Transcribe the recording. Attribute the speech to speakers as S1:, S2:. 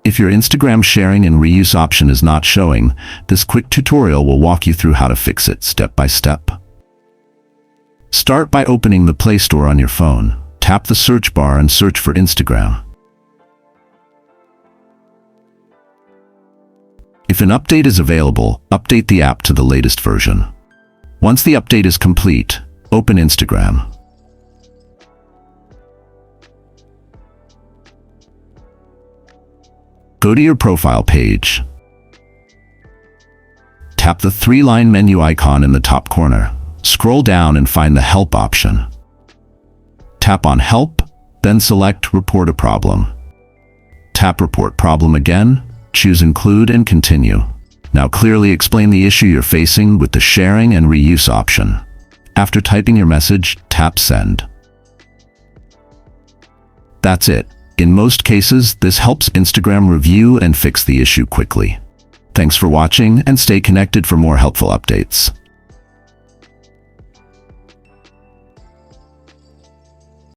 S1: If your Instagram sharing and reuse option is not showing, this quick tutorial will walk you through how to fix it step by step. Start by opening the Play Store on your phone. Tap the search bar and search for Instagram. If an update is available, update the app to the latest version. Once the update is complete, open Instagram. Go to your profile page. Tap the three-line menu icon in the top corner. Scroll down and find the Help option. Tap on Help, then select Report a Problem. Tap Report Problem again, choose Include and Continue. Now clearly explain the issue you're facing with the sharing and reuse option. After typing your message, tap Send. That's it. In most cases, this helps Instagram review and fix the issue quickly. Thanks for watching and stay connected for more helpful updates.